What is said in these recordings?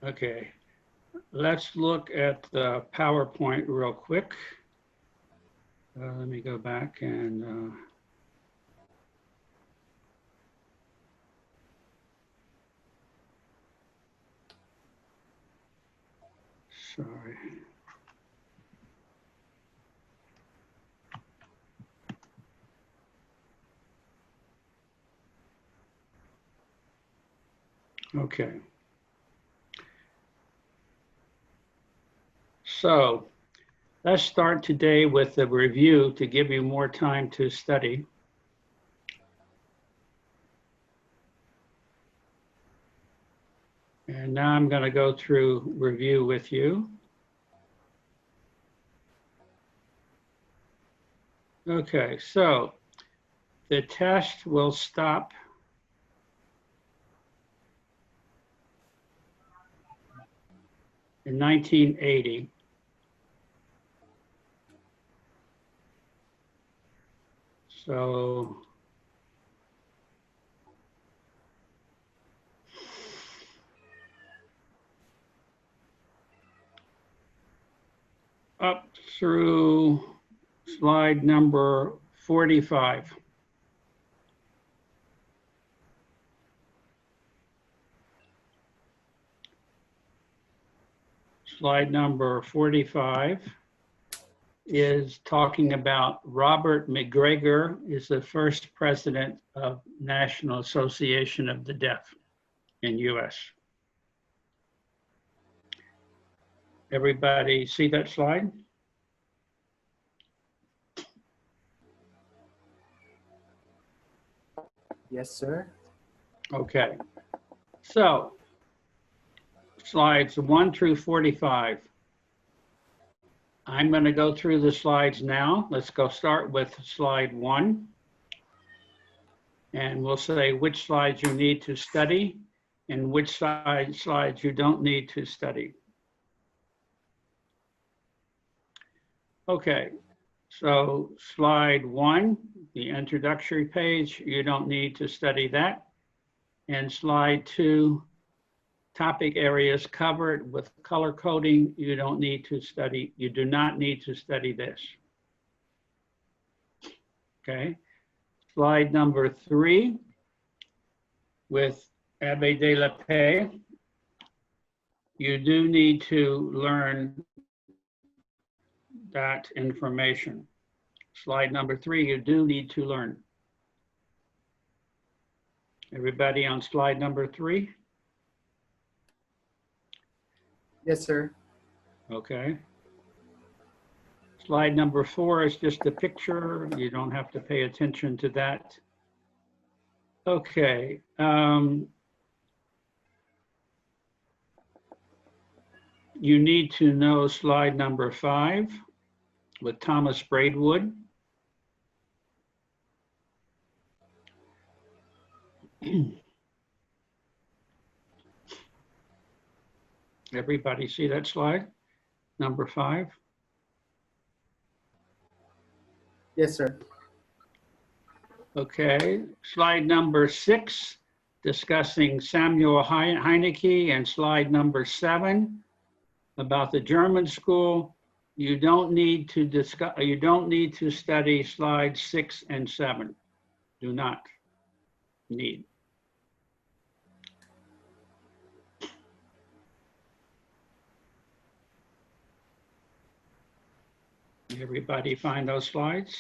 Okay, let's look at the PowerPoint real quick. Let me go back and sorry. Okay. So let's start today with a review to give you more time to study. And now I'm going to go through review with you. Okay, so the test will stop in 1980. So up through slide number 45. Slide number 45 is talking about Robert McGregor is the first president of National Association of the Deaf in US. Everybody see that slide? Yes, sir. Okay. So slides 1 through 45. I'm going to go through the slides now. Let's go start with slide 1. And we'll say which slides you need to study and which slides you don't need to study. Okay, so slide 1, the introductory page, you don't need to study that. And slide 2, topic areas covered with color coding, you don't need to study, you do not need to study this. Okay, slide number 3 with Abbé de la Paix, you do need to learn that information. Slide number 3, you do need to learn. Everybody on slide number 3? Yes, sir. Okay. Slide number 4 is just a picture. You don't have to pay attention to that. Okay. You need to know slide number 5 with Thomas Braidwood. Everybody see that slide? Number 5? Yes, sir. Okay, slide number 6, discussing Samuel Heineke, and slide number 7 about the German school. You don't need to discuss, you don't need to study slides 6 and 7. Do not need. Everybody find those slides?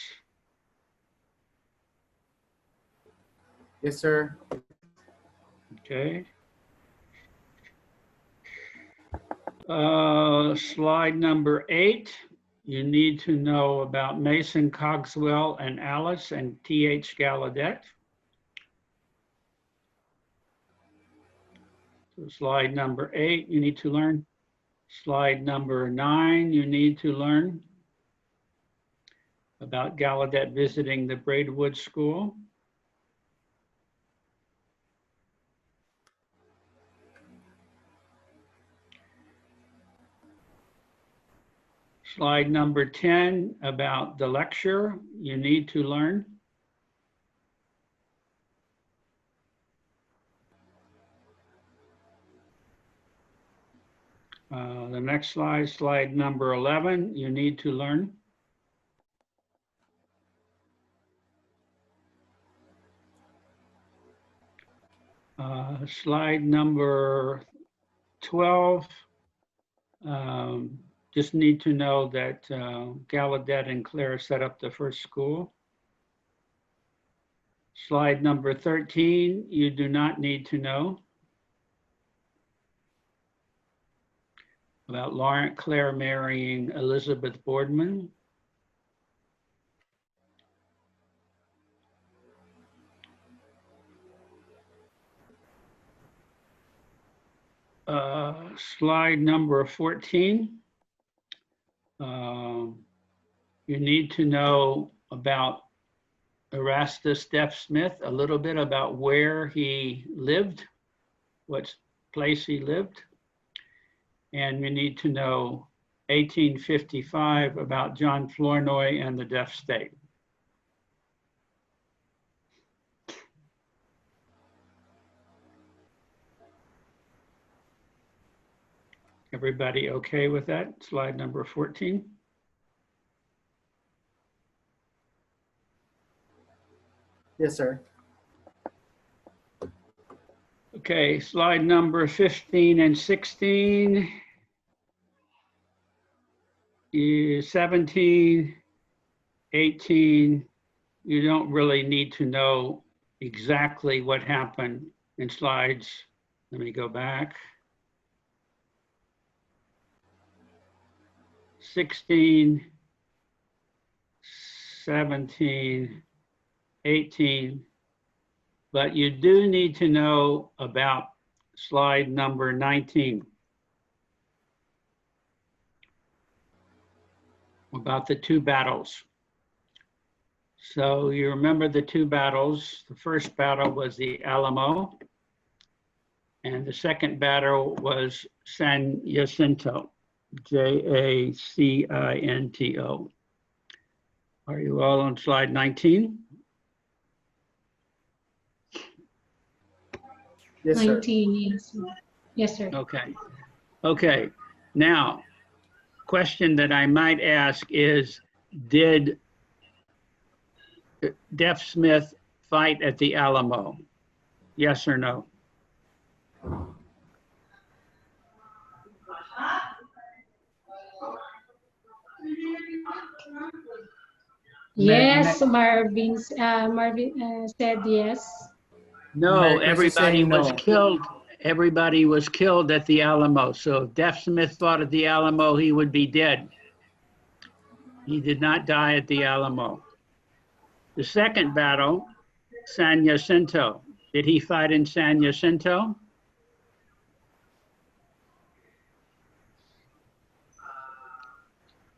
Yes, sir. Okay. Slide number 8, you need to know about Mason Cogswell and Alice and T.H. Gallaudet. So slide number 8, you need to learn. Slide number 9, you need to learn about Gallaudet visiting the Braidwood School. Slide number 10, about the lecture you need to learn. The next slide, slide number 11, you need to learn. Slide number 12, just need to know that Gallaudet and Claire set up the first school. Slide number 13, you do not need to know about Laurent Claire marrying Elizabeth Boardman. Slide number 14, you need to know about Erastus Deaf-Smith, a little bit about where he lived, what place he lived. And you need to know 1855 about John Flournoy and the Deaf State. Everybody okay with that? Slide number 14. Yes, sir. Okay, slide number 15 and 16. 17, 18, you don't really need to know exactly what happened in slides. Let me go back. 16, 17, 18, but you do need to know about slide number 19, about the two battles. So you remember the two battles. The first battle was the Alamo, and the second battle was San Jacinto, Jacinto. Are you all on slide 19? Yes, sir. 19, yes. Yes, sir. Okay. Okay. Now, question that I might ask is, did Deaf-Smith fight at the Alamo? Yes or no? Yes, Marvin said yes. No, America is everybody saying was no. killed. Everybody was killed at the Alamo. So if Deaf-Smith fought at the Alamo, he would be dead. He did not die at the Alamo. The second battle, San Jacinto. Did he fight in San Jacinto?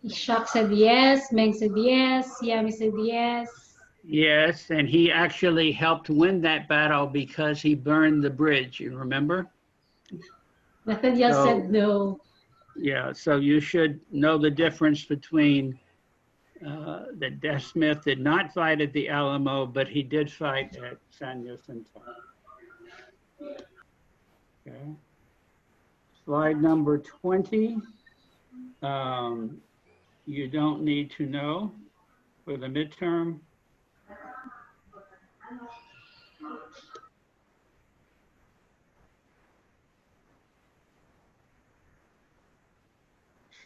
Shock said yes. Meng said yes. Yami said yes. Yes, and he actually helped win that battle because he burned the bridge, you remember? Nathaniel So- said no. Yeah, so you should know the difference between that Deaf-Smith did not fight at the Alamo, but he did fight at San Jacinto. Okay. Slide number 20. You don't need to know for the midterm.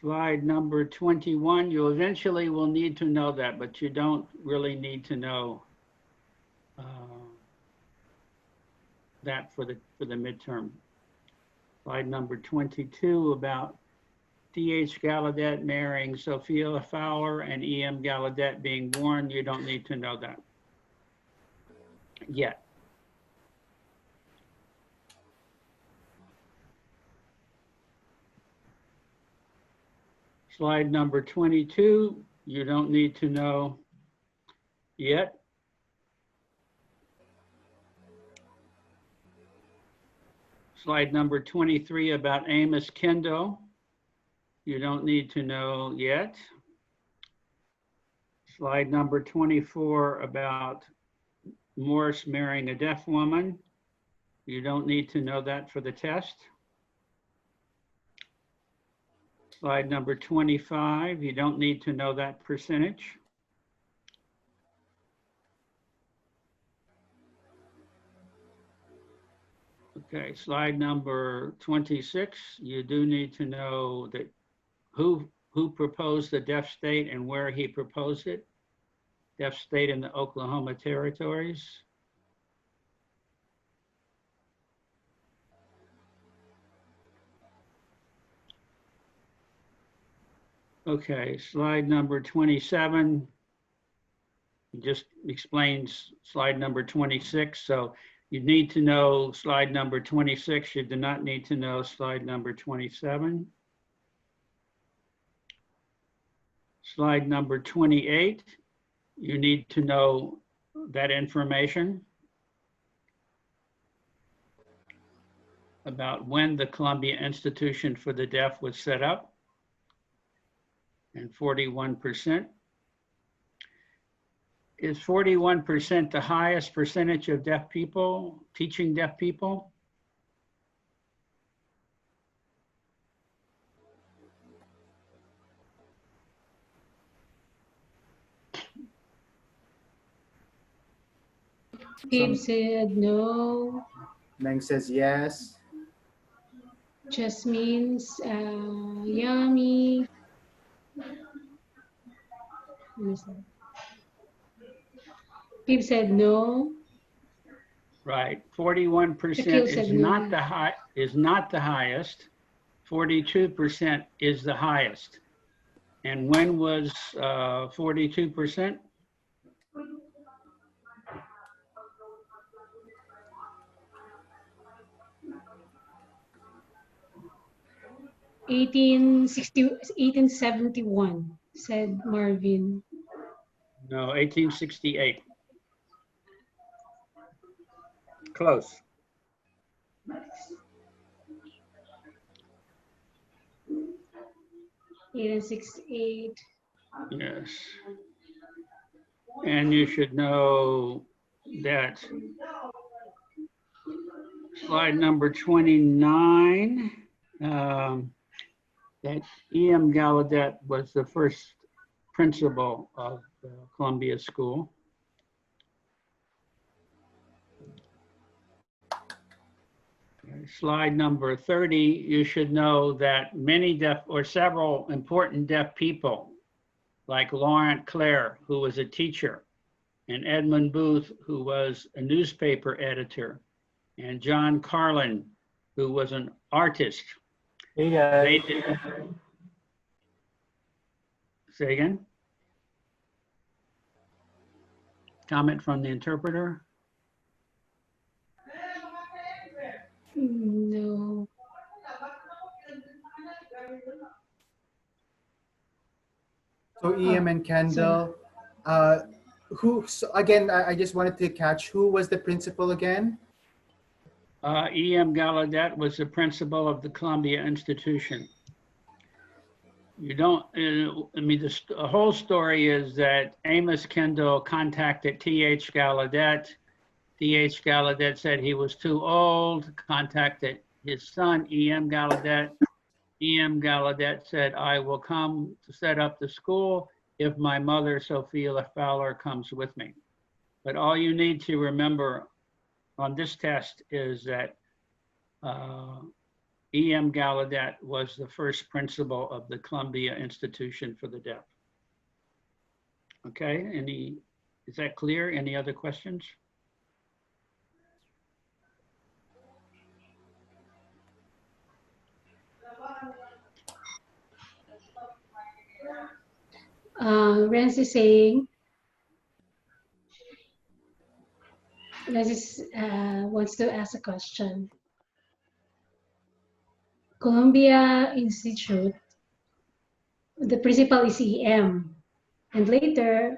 Slide number 21, you eventually will need to know that, but you don't really need to know that for the midterm. Slide number 22 about D.H. Gallaudet marrying Sophia Fowler and E.M. Gallaudet being born. You don't need to know that yet. Slide number 22, you don't need to know yet. Slide number 23 about Amos Kendall. You don't need to know yet. Slide number 24 about Morse marrying a deaf woman. You don't need to know that for the test. Slide number 25, you don't need to know that percentage. Okay, slide number 26, you do need to know that who proposed the deaf state and where he proposed it. Deaf state in the Oklahoma territories. Okay, slide number 27 just explains slide number 26. So you need to know slide number 26. You do not need to know slide number 27. Slide number 28, you need to know that information about when the Columbia Institution for the Deaf was set up, and 41%. Is 41% the highest percentage of deaf people, teaching deaf people? Gabe said no. Meng says yes. Jasmine's yummy. Gabe said no. Right, 41% Shakil said is no. not the highest. 42% is the highest. And when was 42%? $18.60 $18.71, said Marvin. No, 1868. Close. $18.68. Yes. And you should know that slide number 29, that E.M. Gallaudet was the first principal of Columbia School. Slide number 30, you should know that many deaf or several important deaf people like Laurent Claire, who was a teacher, and Edmund Booth, who was a newspaper editor, and John Carlin, who was an artist. Hey guys. They did. Say again? Comment from the interpreter? No. So EM and Kendall, who, so again, I just wanted to catch, who was the principal again? E.M. Gallaudet was the principal of the Columbia Institution. You don't, I mean, the whole story is that Amos Kendall contacted T.H. Gallaudet. T.H. Gallaudet said he was too old, contacted his son, E.M. Gallaudet. E.M. Gallaudet said, I will come to set up the school if my mother, Sophia Fowler, comes with me. But all you need to remember on this test is that E.M. Gallaudet was the first principal of the Columbia Institution for the Deaf. Okay, is that clear? Any other questions? Renz is saying, Renz wants to ask a question. Columbia Institute, the principal is EM, and later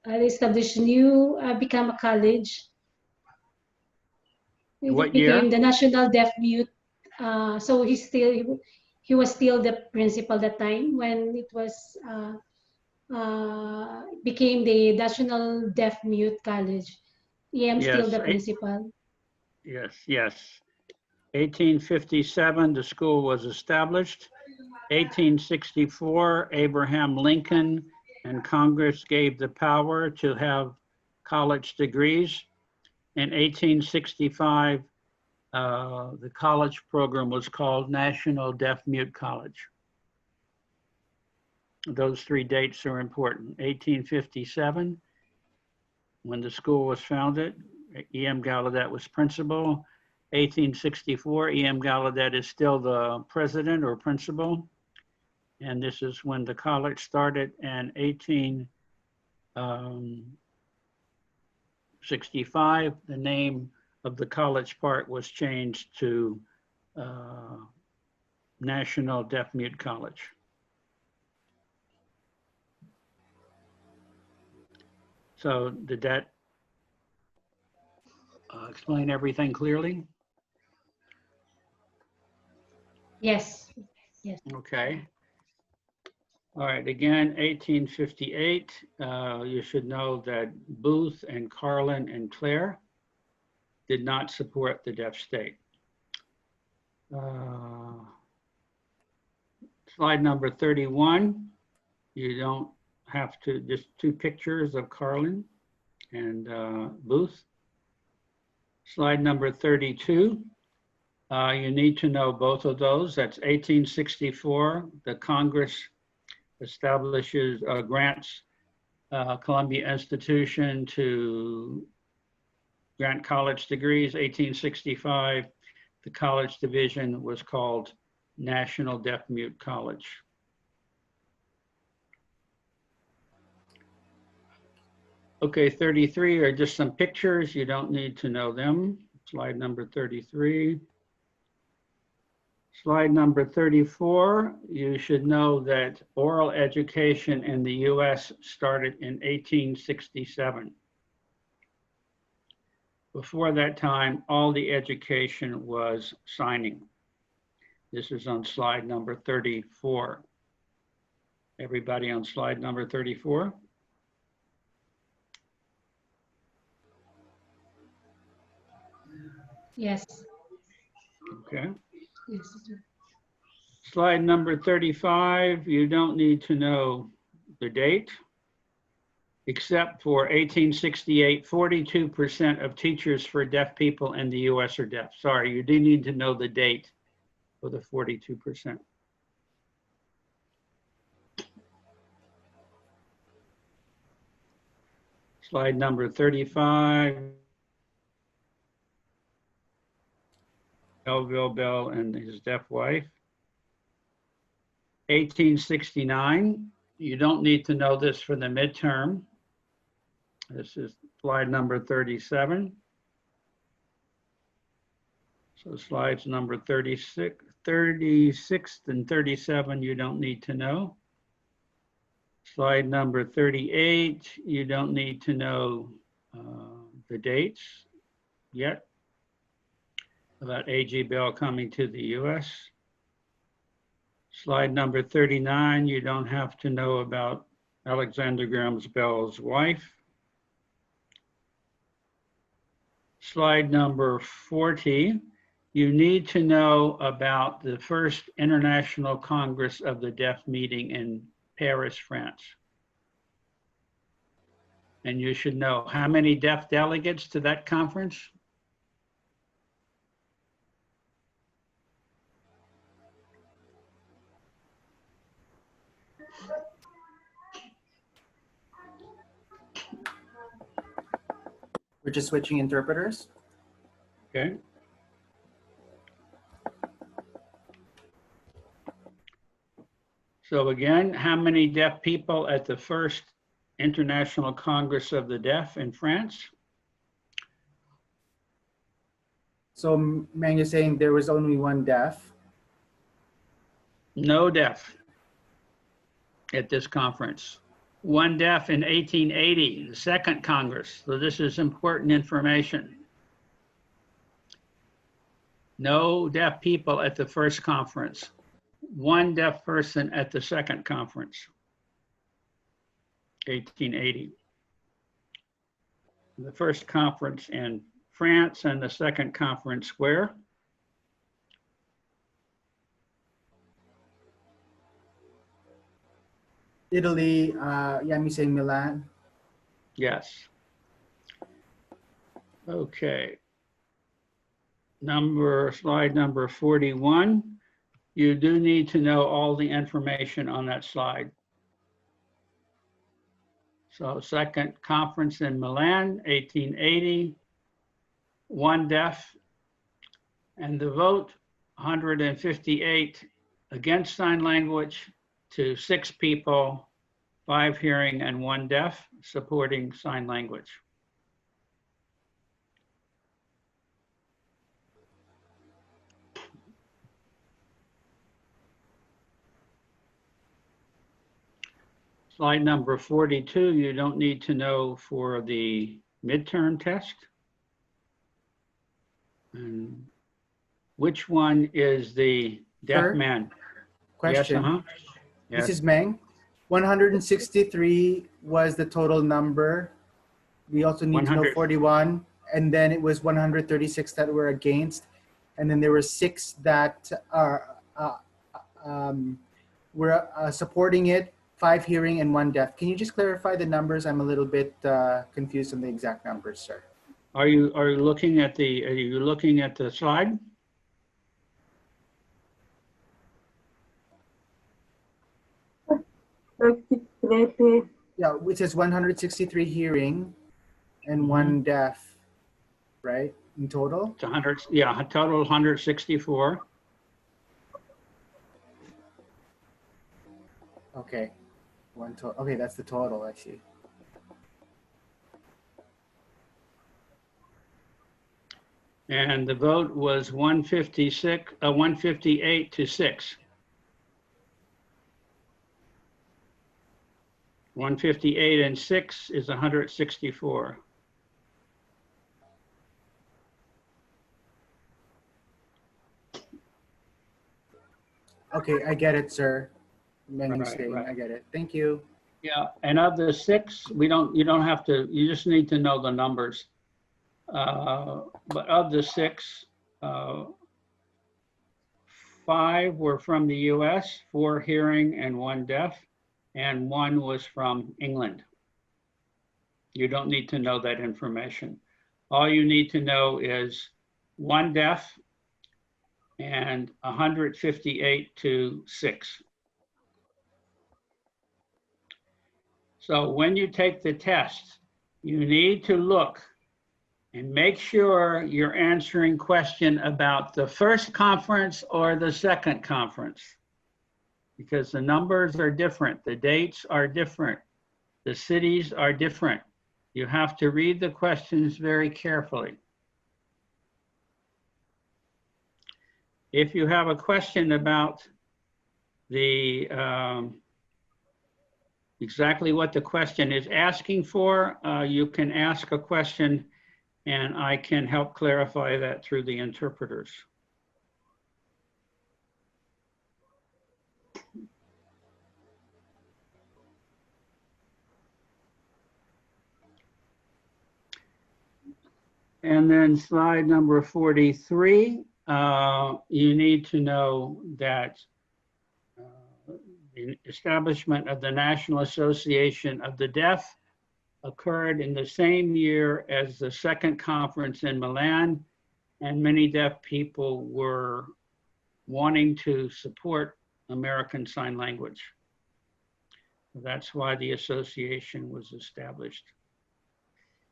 they established new, become a college. What It became year? the National Deaf Mute. So he was still the principal that time when it was became the National Deaf Mute College. EM still the principal. Yes, yes. 1857, the school was established. 1864, Abraham Lincoln and Congress gave the power to have college degrees. In 1865, the college program was called National Deaf Mute College. Those three dates are important. 1857, when the school was founded, E.M. Gallaudet was principal. 1864, E.M. Gallaudet is still the president or principal. And this is when the college started. And 1865, the name of the college part was changed to National Deaf Mute College. So did that explain everything clearly? Yes. Yes. Okay. All right, again, 1858, you should know that Booth and Carlin and Clare did not support the deaf state. Slide number 31, you don't have to, just two pictures of Carlin and Booth. Slide number 32, you need to know both of those. That's 1864, the Congress establishes, grants Columbia Institution to grant college degrees. 1865, the college division was called National Deaf Mute College. Okay, 33 are just some pictures. You don't need to know them. Slide number 33. Slide number 34, you should know that oral education in the US started in 1867. Before that time, all the education was signing. This is on slide number 34. Everybody on slide number 34? Yes. Okay. Yes. Slide number 35, you don't need to know the date, except for 1868, 42% of teachers for deaf people in the US are deaf. Sorry, you do need to know the date for the 42%. Slide number 35. Melville Bell and his deaf wife. 1869, you don't need to know this for the midterm. This is slide number 37. So slides number 36 and 37, you don't need to know. Slide number 38, you don't need to know the dates yet about A.G. Bell coming to the US. Slide number 39, you don't have to know about Alexander Graham Bell's wife. Slide number 40, you need to know about the first International Congress of the Deaf meeting in Paris, France. And you should know how many deaf delegates to that conference? We're just switching interpreters. Okay. So again, how many deaf people at the first International Congress of the Deaf in France? So, man, you're saying there was only one deaf? No deaf at this conference. One deaf in 1880, the second Congress. So this is important information. No deaf people at the first conference. One deaf person at the second conference, 1880. The first conference in France and the second conference where? Italy, I'm saying Milan. Yes. Okay. Slide number 41. You do need to know all the information on that slide. So second conference in Milan, 1880, 1 deaf, and the vote, 158 against sign language to 6 people, 5 hearing and 1 deaf, supporting sign language. Slide number 42, you don't need to know for the midterm test. And which one is the deaf Sir, man? question. Yes, This yes. is Meng. 163 was the total number. We also need to know 100. 41, and then it was 136 that were against, and then there were 6 that are were supporting it, 5 hearing and 1 deaf. Can you just clarify the numbers? I'm a little bit confused on the exact numbers, sir. Are you looking at the slide? Yeah, which is 163 hearing and 1 deaf, right? In total? It's 100, yeah, a total 164. Okay. Okay, that's the total, I see. And the vote was 158 to 6. 158 and 6 is 164. Okay, I get it, sir. Meng is Right, saying, right. I get it. Thank you. Yeah, and of the 6, you don't have to, you just need to know the numbers. But of the 6, 5 were from the US, 4 hearing and 1 deaf, and 1 was from England. You don't need to know that information. All you need to know is 1 deaf and 158 to 6. So when you take the test, you need to look and make sure you're answering question about the first conference or the second conference, because the numbers are different, the dates are different, the cities are different. You have to read the questions very carefully. If you have a question about the exactly what the question is asking for, you can ask a question and I can help clarify that through the interpreters. And then slide number 43, you need to know that the establishment of the National Association of the Deaf occurred in the same year as the second conference in Milan, and many deaf people were wanting to support American Sign Language. That's why the association was established.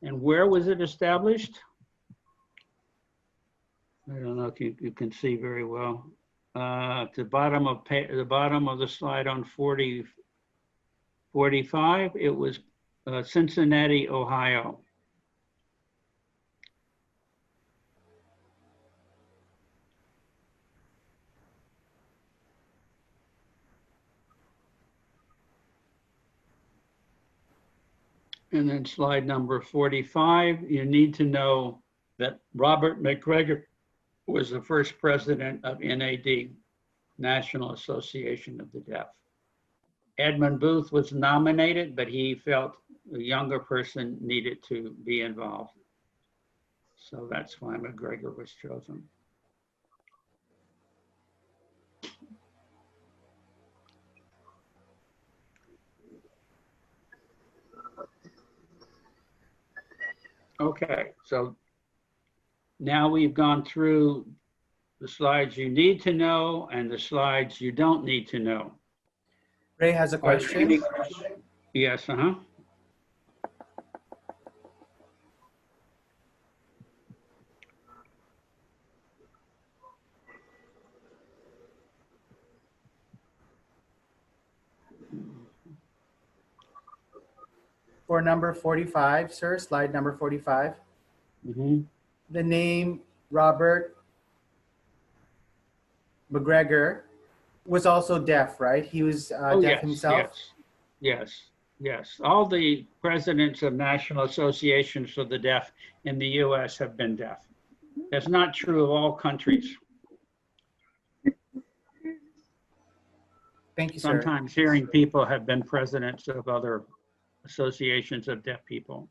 And where was it established? I don't know if you can see very well. At the bottom of the slide on 45, it was Cincinnati, Ohio. And then slide number 45, you need to know that Robert McGregor was the first president of NAD, National Association of the Deaf. Edmund Booth was nominated, but he felt a younger person needed to be involved. So that's why McGregor was chosen. Okay, so now we've gone through the slides you need to know and the slides you don't need to know. Ray has a Are there any- question. Yes, uh-huh. For number 45, sir, slide number 45. Mhm. The name Robert McGregor was also deaf, right? He was Oh, deaf yes, himself. yes. All the presidents of national associations for the deaf in the US have been deaf. That's not true of all countries. Thank you, sir. Sometimes hearing people have been presidents of other associations of deaf people.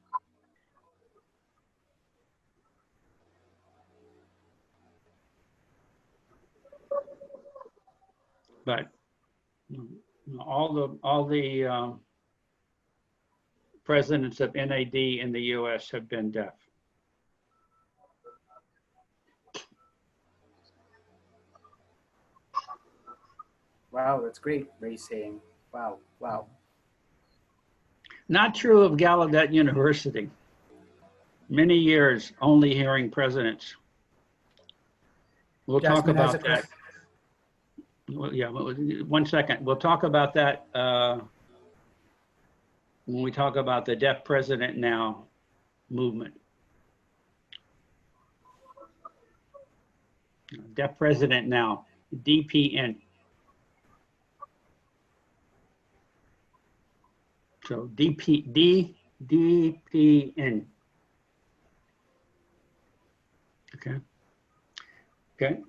But all the presidents of NAD in the US have been deaf. Wow, that's great, Ray's saying. Wow, wow. Not true of Gallaudet University. Many years only hearing presidents. We'll talk Jasmine has about a that. Well, yeah, 1 second. We'll talk about that when we talk about the Deaf President Now movement. Deaf President Now, DPN. So DPN. Okay. Okay.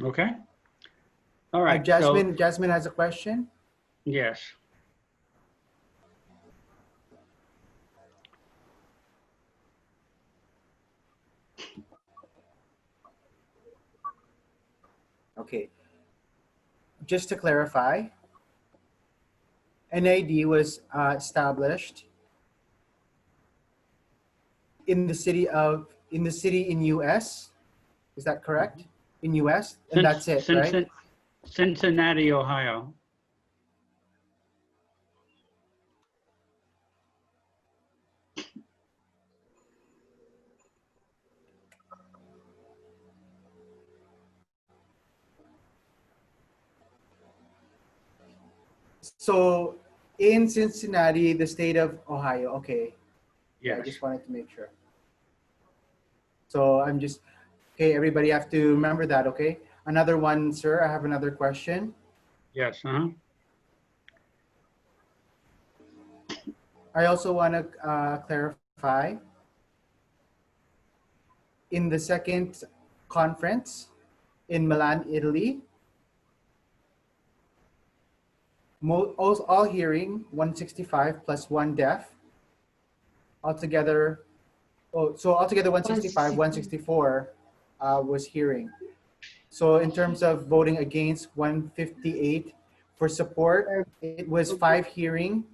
Okay. All right. Jasmine has a question. Yes. Okay. Just to clarify, NAD was established in the city in US. Is that correct? In US, and that's it, right? Cincinnati, Ohio. So in Cincinnati, the state of Ohio. Okay. Yeah, I Yes. just wanted to make sure. So I'm just, okay, everybody have to remember that, okay? Another one, sir, I have another question. Yes. Uh-huh. I also want to clarify, in the second conference in Milan, Italy, all hearing 165 plus one deaf, altogether, so altogether 165, 164 was hearing. So in terms of voting against, 158 for support, it was 5 hearing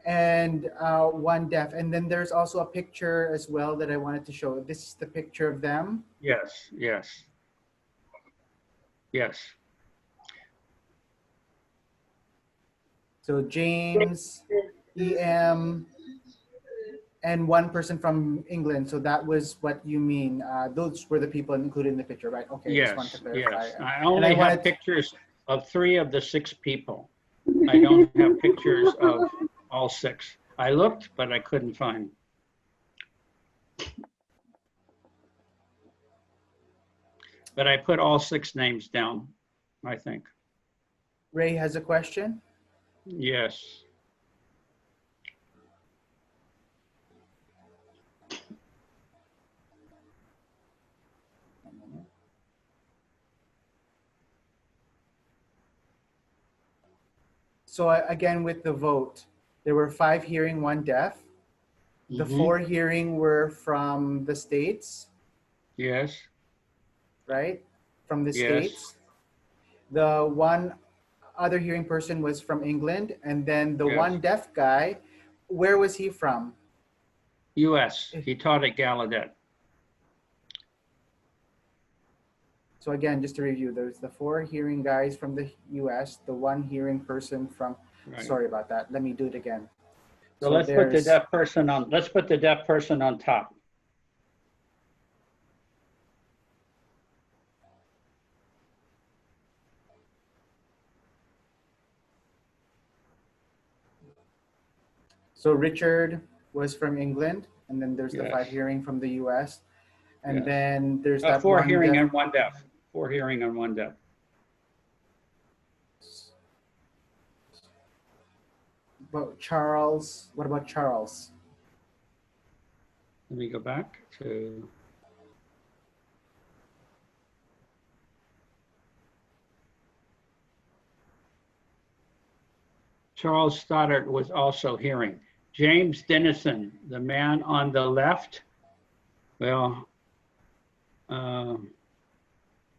and 1 deaf. And then there's also a picture as well that I wanted to show. This is the picture of them. Yes. So James, EM, and 1 person from England. So that was what you mean. Those were the people included in the picture, right? Okay, just wanted to clarify. Yes. I only have pictures of 3 of the 6 people. I don't have pictures of all 6. I looked, but I couldn't find. But I put all 6 names down, I think. Ray has a question. Yes. So again, with the vote, there were 5 hearing, 1 deaf. The Mhm. 4 hearing were from the States, Yes, right? From the yes, States. The 1 other hearing person was from England. And then the yes. 1 deaf guy, where was he from? US. He taught at Gallaudet. So again, just to review, there's the 4 hearing guys from the US, the 1 hearing person from, Right. sorry about that. Let me do it again. So let's put the there's, deaf person on, let's put the deaf person on top. so Richard was from England, and then there's the 5 Yes. hearing from the US. And Yes. then there's that 4 1 hearing deaf. and 1 deaf. 4 hearing and 1 deaf. But Charles, what about Charles? Let me go back to. Charles Stoddard was also hearing. James Dennison, the man on the left. Well,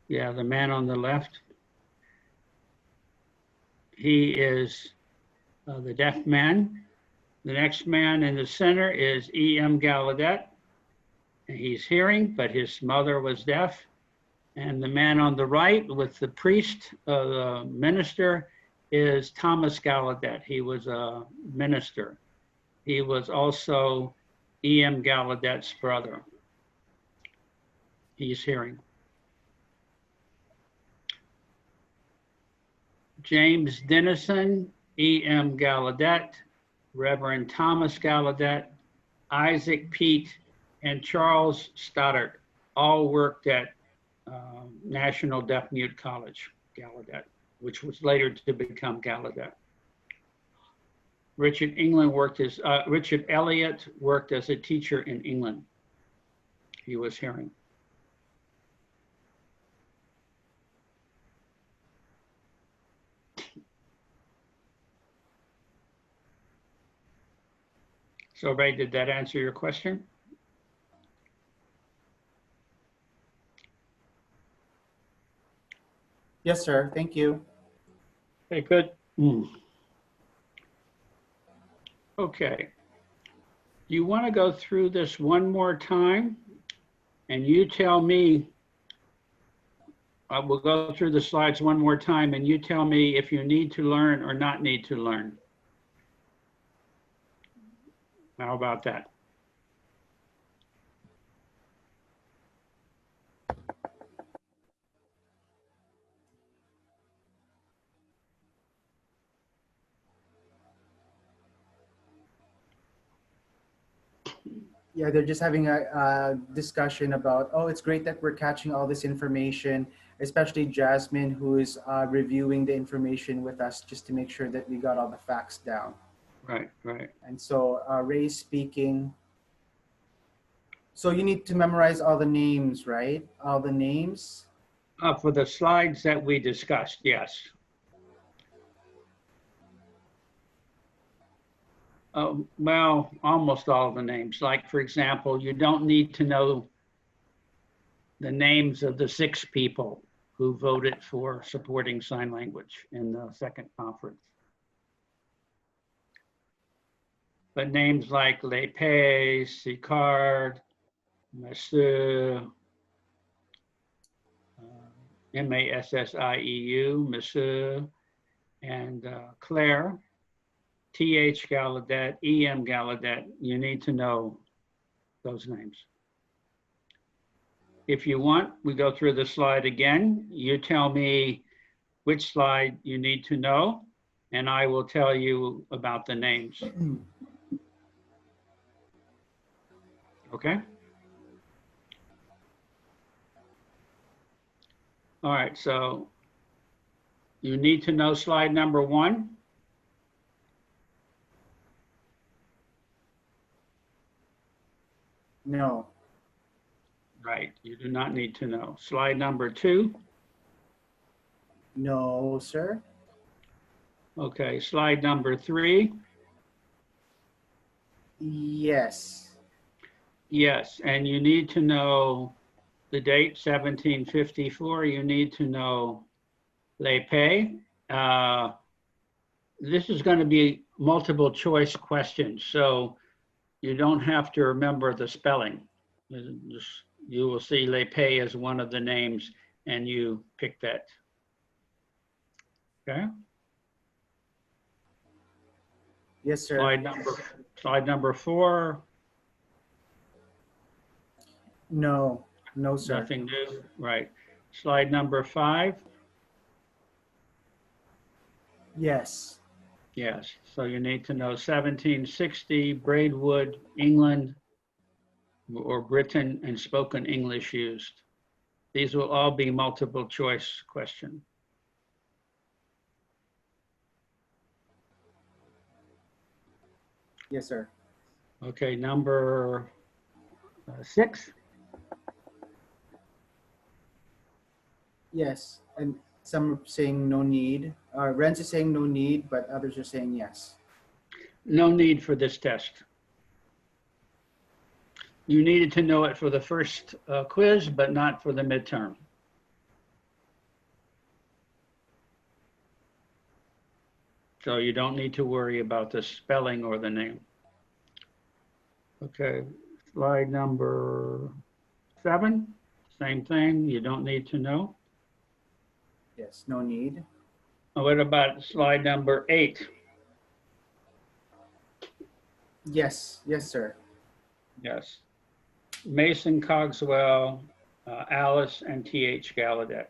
yeah, the man on the left. He is the deaf man. The next man in the center is E.M. Gallaudet. He's hearing, but his mother was deaf. And the man on the right with the priest, the minister, is Thomas Gallaudet. He was a minister. He was also E.M. Gallaudet's brother. He's hearing. James Dennison, E.M. Gallaudet, Reverend Thomas Gallaudet, Isaac Pete, and Charles Stoddard all worked at National Deaf Mute College, Gallaudet, which was later to become Gallaudet. Richard Elliott worked as a teacher in England. He was hearing. So Ray, did that answer your question? Yes, sir. Thank you. Okay, good. Okay. Do you want to go through this one more time? And you tell me, I will go through the slides one more time and you tell me if you need to learn or not need to learn. How about that? Yeah, they're just having a discussion about, oh, it's great that we're catching all this information, especially Jasmine, who is reviewing the information with us just to make sure that we got all the facts down. Right, right. And so Ray's speaking. So you need to memorize all the names, right? All the names. For the slides that we discussed, yes. Well, almost all the names. Like, for example, you don't need to know the names of the 6 people who voted for supporting sign language in the second conference. But names like Lepay, Sicard, Monsieur, Massieu, Monsieur, and Claire, T.H. Gallaudet, E.M. Gallaudet, you need to know those names. If you want, we go through the slide again. You tell me which slide you need to know, and I will tell you about the names. Okay? All right, so you need to know slide number 1. No. Right, you do not need to know. Slide number 2. No, sir. Okay, slide number 3. Yes. Yes, and you need to know the date, 1754. You need to know Les Pay. This is going to be multiple choice questions, so you don't have to remember the spelling. You will see Les Pay as one of the names, and you pick that. Okay. Yes, sir. Slide number 4. No. No, sir. Nothing new. Right. Slide number 5. Yes. Yes. So you need to know 1760, Braidwood, England, or Britain, and spoken English used. These will all be multiple choice question. Yes, sir. Okay, number 6. Yes. And some are saying no need. Renz is saying no need, but others are saying yes. No need for this test. You needed to know it for the first quiz, but not for the midterm. So you don't need to worry about the spelling or the name. Okay, slide number 7, same thing, you don't need to know. Yes. No need. What about slide number 8? Yes. Yes, sir. Yes. Mason Cogswell, Alice, and T.H. Gallaudet.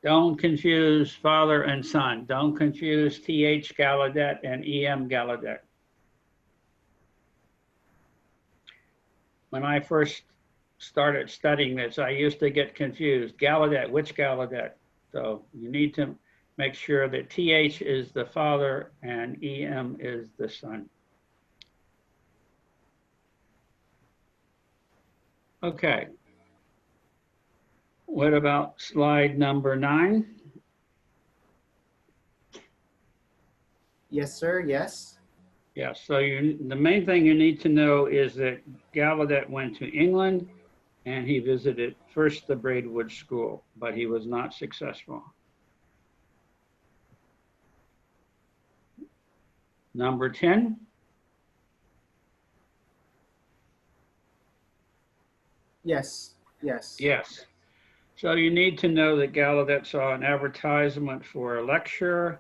Don't confuse father and son. Don't confuse T.H. Gallaudet and E.M. Gallaudet. When I first started studying this, I used to get confused. Gallaudet, which Gallaudet? So you need to make sure that TH is the father and EM is the son. Okay. What about slide number 9? Yes, sir. Yes. Yes, so the main thing you need to know is that Gallaudet went to England and he visited first the Braidwood School, but he was not successful. Number 10. Yes. Yes. Yes. So you need to know that Gallaudet saw an advertisement for a lecture,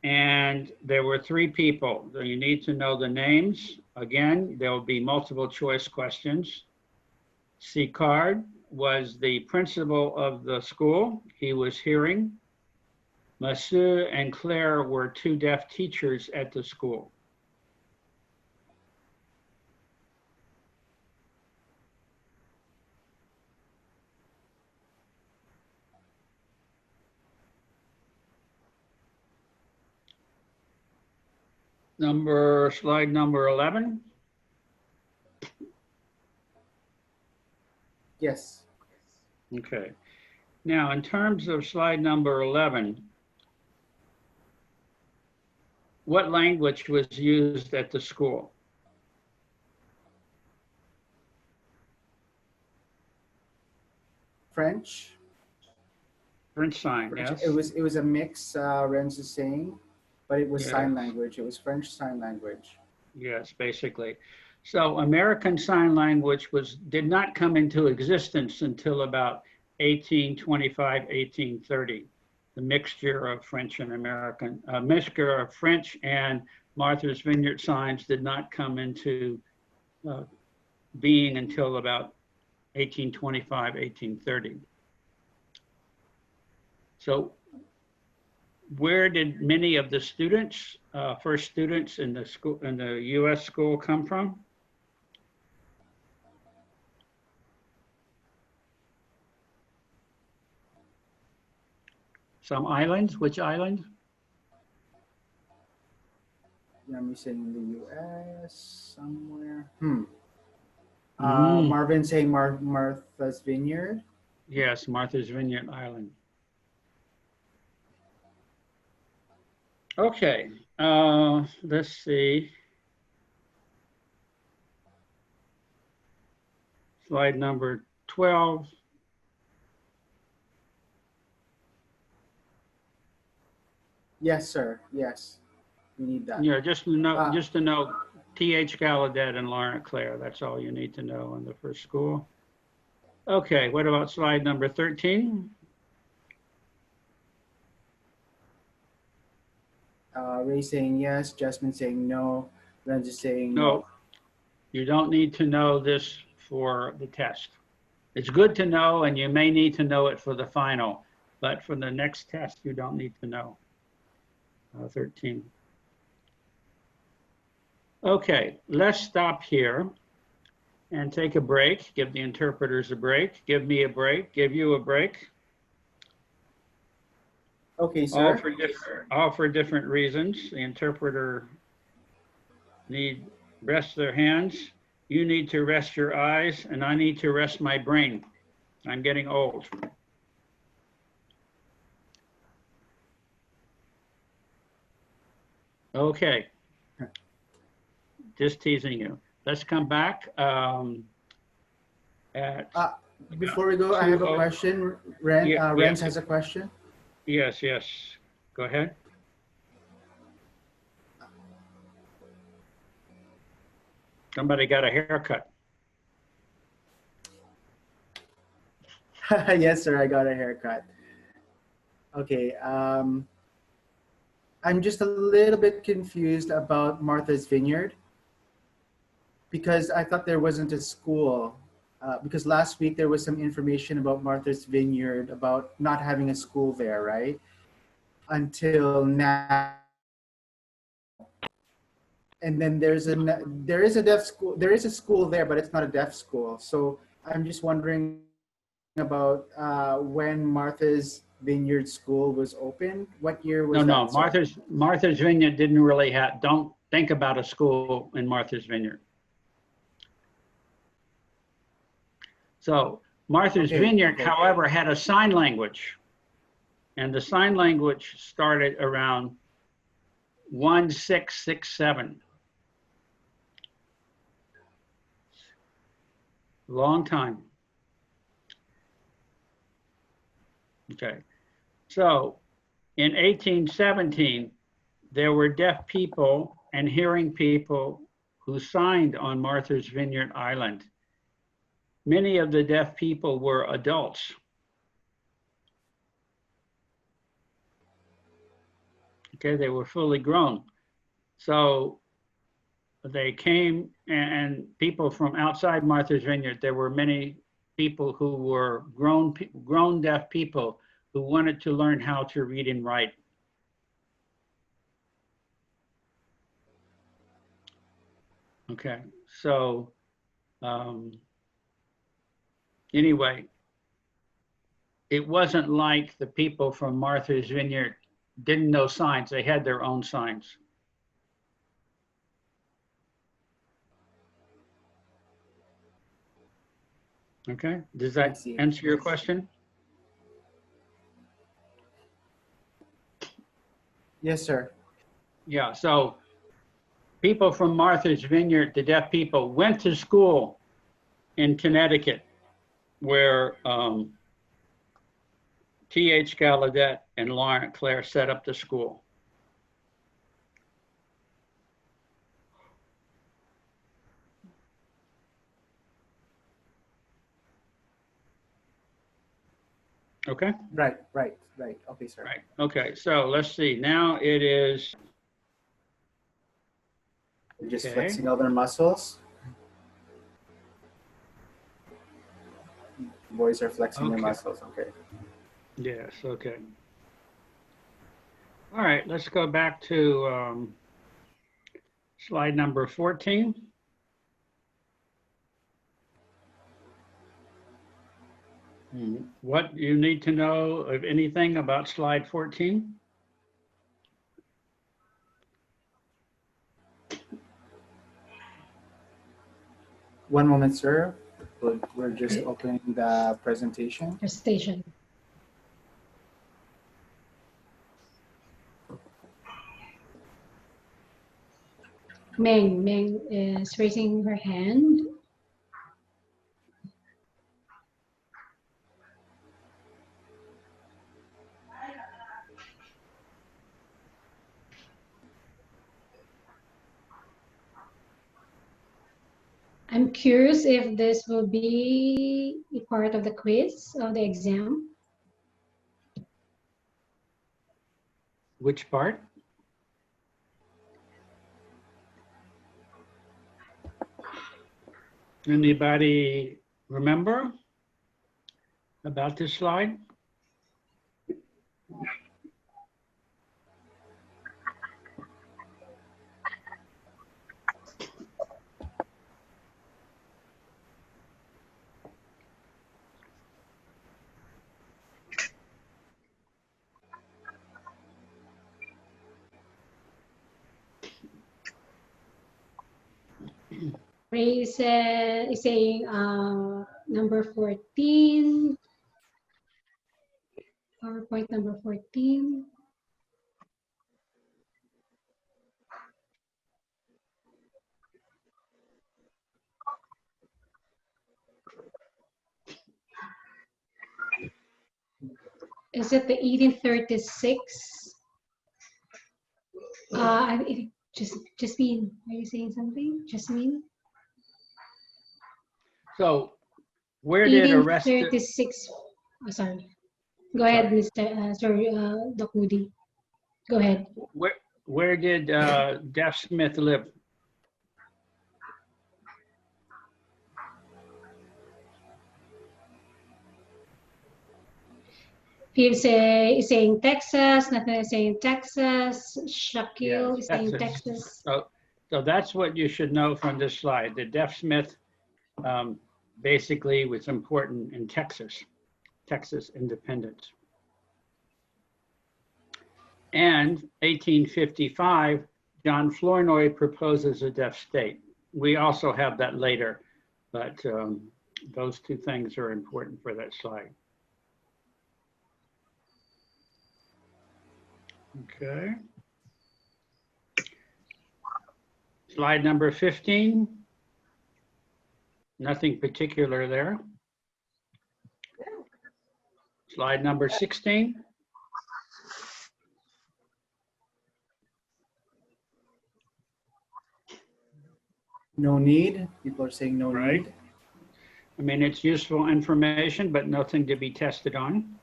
and there were 3 people. So you need to know the names. Again, there will be multiple choice questions. Sicard was the principal of the school. He was hearing. Monsieur and Claire were 2 deaf teachers at the school. Slide number 11. Yes. Okay. Now, in terms of slide number 11, what language was used at the school? French. French sign, French. yes. It was a mix. Renz is saying, but it was Yes. sign language. It was French sign language. Yes, basically. So American Sign Language did not come into existence until about 1825, 1830. The mixture of French and American, mixture of French and Martha's Vineyard signs did not come into being until about 1825, 1830. So where did many of the students, first students in the school, in the US school come from? Some islands, which island? I'm saying in the US somewhere. Mm. Marvin saying Martha's Vineyard. Yes, Martha's Vineyard Island. Okay, let's see. Slide number 12. Yes, sir. Yes, we need that. Yeah, just to know T.H. Gallaudet and Laurent Claire. That's all you need to know in the first school. Okay, what about slide number 13? Ray saying yes, Jasmine saying no, Ren just saying No, you don't need to know this for the test. It's good to know, and you may need to know it for the final, but for the next test, you don't need to know. 13. Okay, let's stop here and take a break. Give the interpreters a break. Give me a break. Give you a break. Okay, sir. All for different reasons. The interpreter need rest their hands. You need to rest your eyes, and I need to rest my brain. I'm getting old. Okay. Just teasing you. Let's come back at Before we go, I have a question. Ren, Yeah, Renz yes. has a question. Yes, yes. Go ahead. Somebody got a haircut. Yes, sir. I got a haircut. Okay. I'm just a little bit confused about Martha's Vineyard because I thought there wasn't a school. Because last week there was some information about Martha's Vineyard about not having a school there, right? Until now. And then there is a deaf school. There is a school there, but it's not a deaf school. So I'm just wondering about when Martha's Vineyard School was opened. What year was No, that? no. Martha's Vineyard didn't really have. Don't think about a school in Martha's Vineyard. So Martha's Vineyard, however, had a sign language, and the sign language started around 1667. Long time. Okay. So in 1817, there were deaf people and hearing people who signed on Martha's Vineyard Island. Many of the deaf people were adults. Okay, they were fully grown. So they came, and people from outside Martha's Vineyard, there were many people who were grown deaf people who wanted to learn how to read and write. Okay, so anyway, it wasn't like the people from Martha's Vineyard didn't know signs. They had their own signs. Okay, does that answer your question? Yes, sir. Yeah, so people from Martha's Vineyard, the deaf people, went to school in Connecticut where T.H. Gallaudet and Laurent Claire set up the school. Okay? Right. Okay, sir. Right. Okay, so let's see. Now it is. They're just flexing all their muscles. Boys are flexing their muscles. Okay. Yes, okay. All right, let's go back to slide number 14. What you need to know of anything about slide 14? One moment, sir. We're just opening the presentation. Presentation. Meng is raising her hand. I'm curious if this will be a part of the quiz of the exam. Which part? Anybody remember about this slide? Ray is saying number 14. PowerPoint number 14. Is it the 1836? Jasmine, are you saying something? Jasmine? So where did arrested, 1836. Oh, sorry. Go ahead, Mr. Dokudi. Go ahead. where did Deaf Smith live? He's saying Texas, Nathan is saying Texas, Shakil Yes, is saying Texas. Texas. So that's what you should know from this slide. The Deaf Smith basically was important in Texas independence. And 1855, John Flournoy proposes a deaf state. We also have that later, but those two things are important for that slide. Okay. Slide number 15. Nothing particular there. Slide number 16. No need. People are saying no Right. need. I mean, it's useful information, but nothing to be tested on.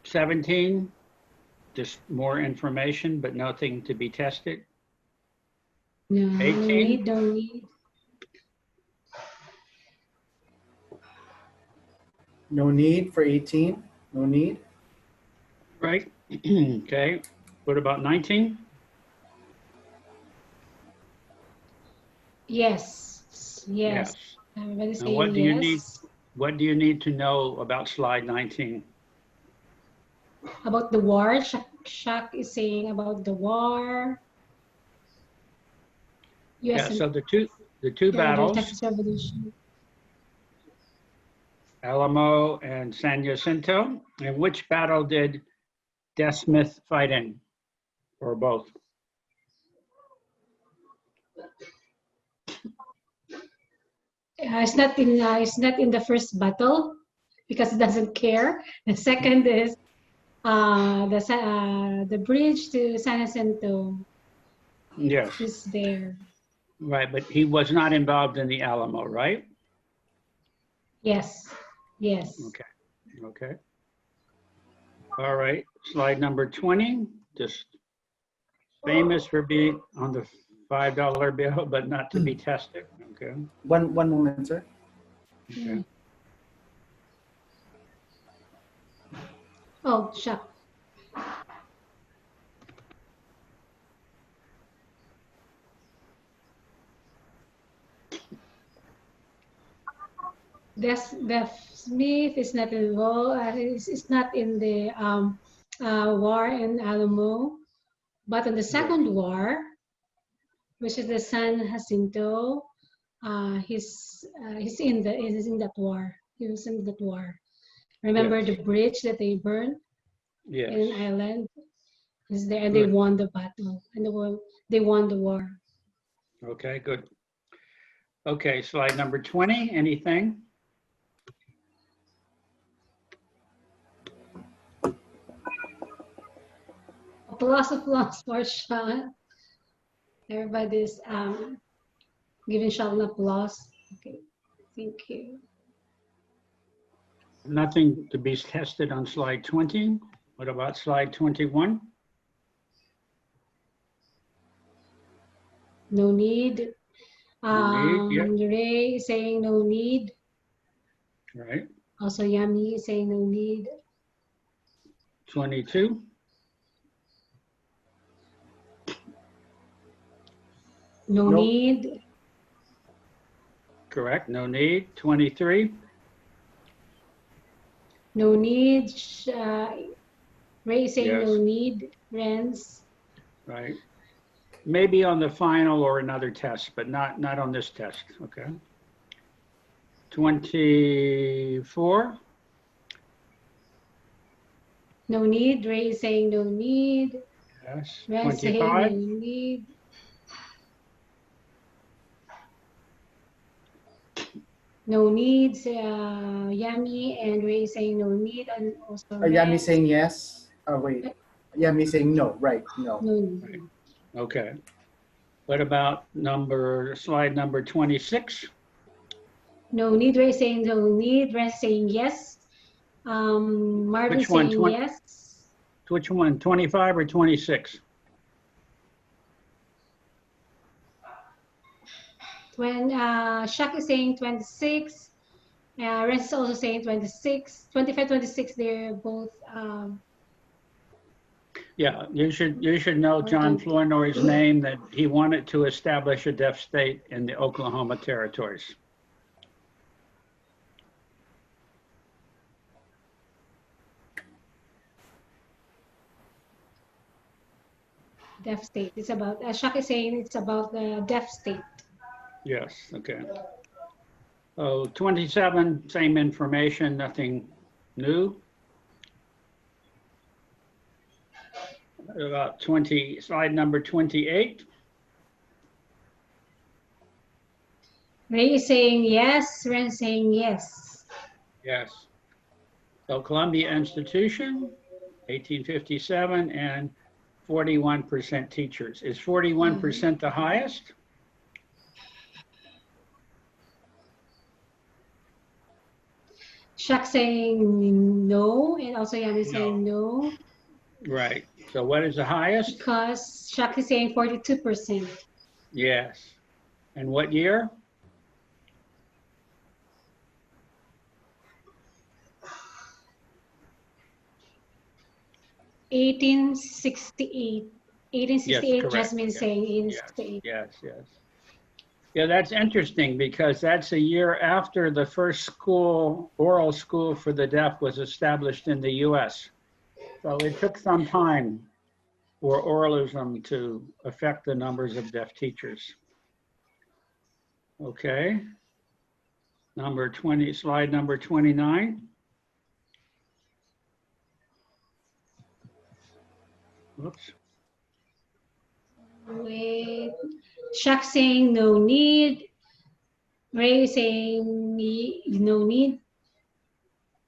17, just more information, but nothing to be tested. No, 18. don't need. No need for 18. No need. Right. Okay. What about 19? Yes. Yes. Everybody's Now, saying what do you need? yes. What do you need to know about slide 19? About the war, Shak is saying about the war. Yeah. US So the two battles, Texas Revolution. Alamo and San Jacinto. And which battle did Deaf Smith fight in, or both? It's not in the first battle because it doesn't care. The second is the bridge to San Jacinto Yes. is there. Right, but he was not involved in the Alamo, right? Yes. Okay. Okay. All right. Slide number 20. Just famous for being on the $5 bill, but not to be tested. Okay. One moment, sir. Okay. Oh, Shak. Deaf Smith is not involved. It's not in the war in Alamo, but in the second war, which is the San Jacinto, he's in that war. He was in that war. Remember Yes. the bridge that they burned Yes. in an island? Is there, and they Good. won the battle, and they won the war. Okay, good. Okay, slide number 20, anything? Applause for Sean. Everybody's giving Sean applause. Okay, thank you. Nothing to be tested on slide 20. What about slide 21? No need. No need, yeah. Ray is saying no need. Right. Also, Yummy is saying no need. 22. No Nope. need. Correct, no need. 23. No need. Ray is saying no Yes. need. Renz. Right. Maybe on the final or another test, but not on this test, okay? 24. No need. Ray is saying no need. Yes. Renz saying 25. no need. No needs. Yummy and Ray is saying no need. And also Yami Renz. saying yes. Oh, wait. Yami saying no. Right. No. No need. Right. Okay. What about slide number 26? No need. Ray saying no need. Renz saying yes. Marvin Which one? saying yes. Which one, 25 or 26? When Shaq is saying 26, Renz is also saying 26, 25, 26. They're both Yeah, you should know John Flournoy's name, that he wanted to establish a deaf state in the Oklahoma territories. deaf state. It's about Shaq is saying it's about the deaf state. Yes, okay. Oh, 27, same information, nothing new. About 20, slide number 28. Ray is saying yes. Ren saying yes. Yes. So Columbia Institution, 1857, and 41% teachers. Is 41% the highest? Shaq saying no, and also Yami No. saying no. Right. So what is the highest? Because Shaq is saying 42%. Yes. And what year? 1868. 1868, Yes, correct. Jasmine Yes, saying yes, 1868. yes. Yeah, that's interesting because that's a year after the first oral school for the deaf was established in the US. So it took some time for oralism to affect the numbers of deaf teachers. Okay. Slide number 29. Whoops. Wait. Shaq saying no need. Ray saying no need.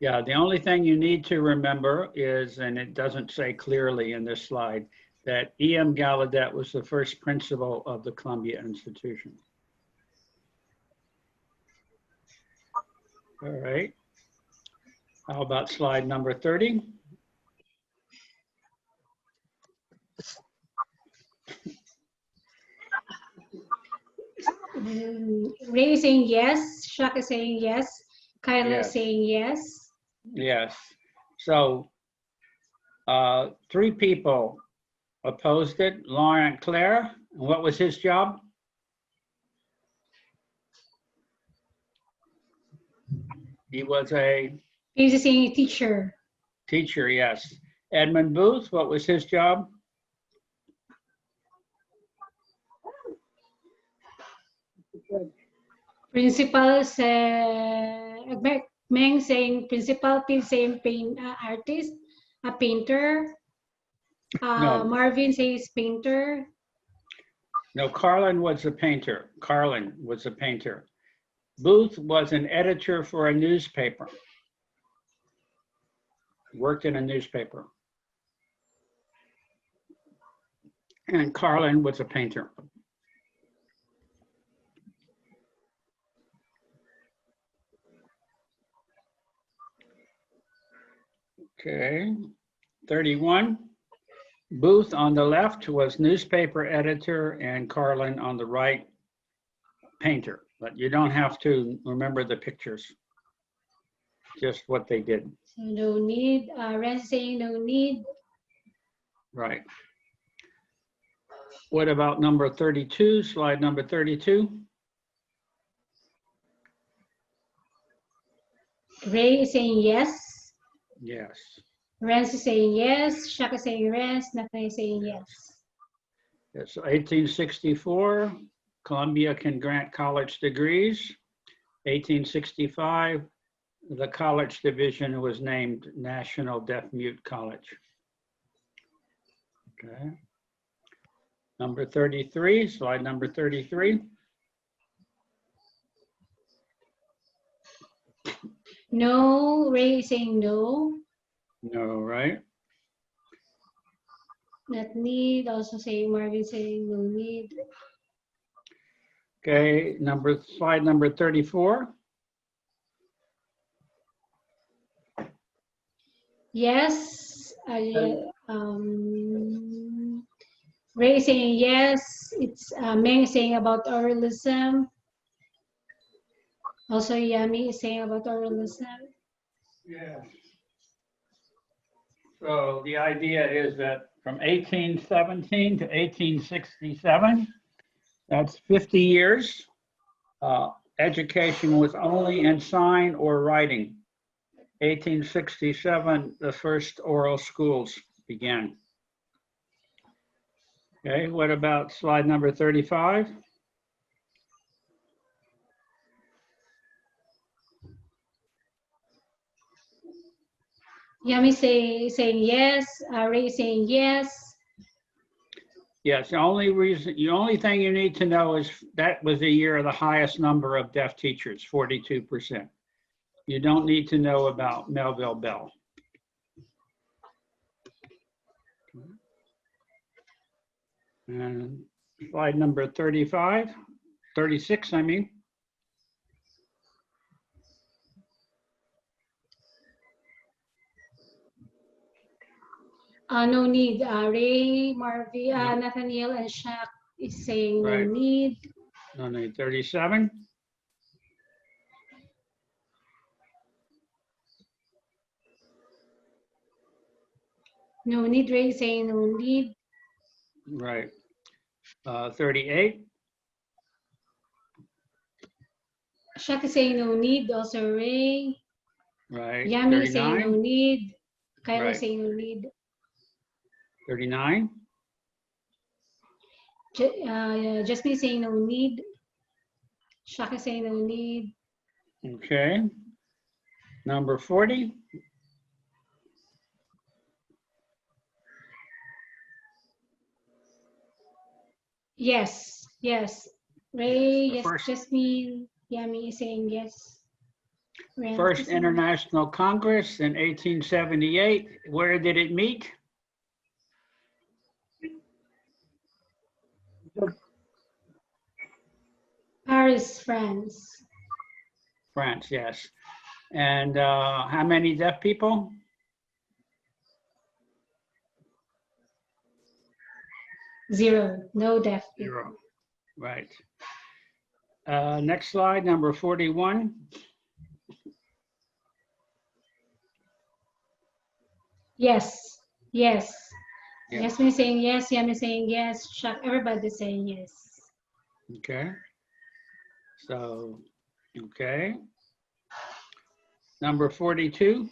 Yeah, the only thing you need to remember is, and it doesn't say clearly in this slide, that E.M. Gallaudet was the first principal of the Columbia Institution. All right. How about slide number 30? Ray is saying yes. Shaq is saying yes. Kyla Yes. is saying yes. Yes. So 3 people opposed it. Laurent Claire, what was his job? He was a He's saying teacher. teacher, yes. Edmund Booth, what was his job? Principal Meng saying principal, Phil saying artist, a painter. No. Marvin says painter. No, Carlin was a painter. Carlin was a painter. Booth was an editor for a newspaper. Worked in a newspaper. And Carlin was a painter. Okay, 31. Booth on the left was newspaper editor and Carlin on the right, painter. But you don't have to remember the pictures, just what they did. So no need. Ren saying no need. Right. What about number 32, slide number 32? Ray is saying yes. Yes. Renz is saying yes. Shaka is saying yes. Nathan is saying yes. It's 1864, Columbia can grant college degrees. 1865, the college division was named National Deaf Mute College. Okay. Number 33, slide number 33. No. Ray is saying no. No, right? Not need. Also saying Marvin saying no need. Okay, slide number 34. Yes. Ray is saying yes. It's Meng is saying about oralism. Also, Yami is saying about oralism. Yeah. So the idea is that from 1817 to 1867, that's 50 years. Education was only in sign or writing. 1867, the first oral schools began. Okay, what about slide number 35? Yami saying yes. Ray is saying yes. Yes, the only thing you need to know is that was the year of the highest number of deaf teachers, 42%. You don't need to know about Melville Bell. And slide number 36, I mean. No need. Ray, Marvin, Nathaniel, and Shaq is saying no Right. need. No need. 37. No need. Ray is saying no need. Right. 38. Shaq is saying no need. Also Ray. Right. Yami is saying no 39. need. Kyla Right. is saying no need. 39. Jasmine is saying no need. Shaq is saying no need. Okay. Number 40. Yes. Yes. Ray, The yes. first- Jasmine, Yami is saying yes. Ren First is saying International Congress in 1878. Where did it meet? Paris, France. France, yes. And how many deaf people? Zero. No deaf people. Zero. Right. Next slide, number 41. Yes. Yes. Yeah. Jasmine is saying yes. Yami is saying yes. Shaq, everybody's saying yes. Okay. So, okay. Number 42.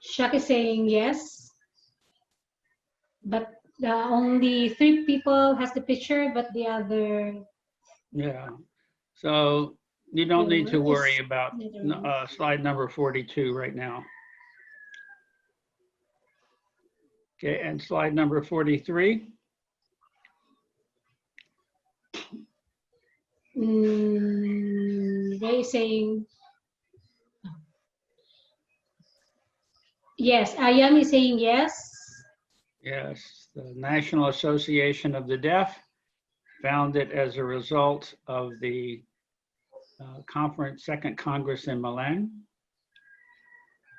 Shaq is saying yes. But only 3 people has the picture, but the other. Yeah. So You don't need to It's worry about later on. slide number 42 right now. Okay, and slide number 43. Ray saying yes. Ayam is saying yes. Yes, the National Association of the Deaf found it as a result of the Second Congress in Milan.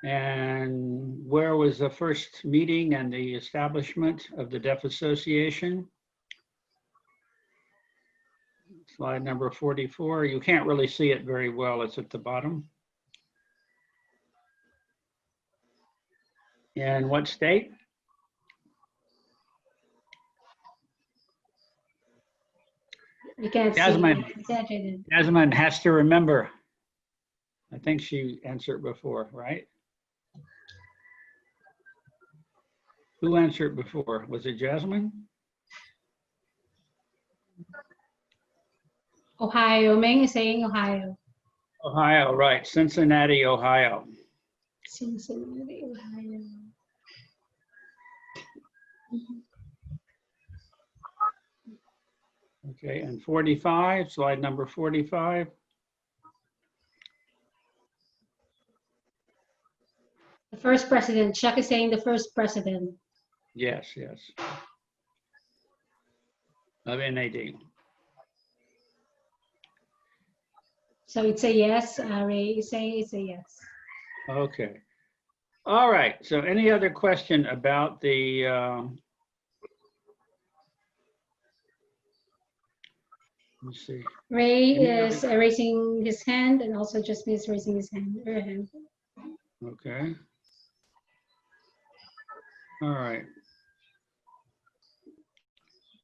And where was the first meeting and the establishment of the Deaf Association? Slide number 44. You can't really see it very well. It's at the bottom. And what state? You can't Jasmine. see. Jasmine has to remember. I think she answered before, right? Who answered before? Was it Jasmine? Ohio. Meng is saying Ohio. Ohio, right. Cincinnati, Ohio. Cincinnati, Ohio. Okay, and 45, slide number 45. The first president. Chuck is saying the first president. Yes, yes. Of NAD. So it's a yes. Ray is saying it's a yes. Okay. All right. So any other question about the let's see. Ray Any is other- raising his hand, and also Jasmine is raising his hand. Her hand. Okay. All right.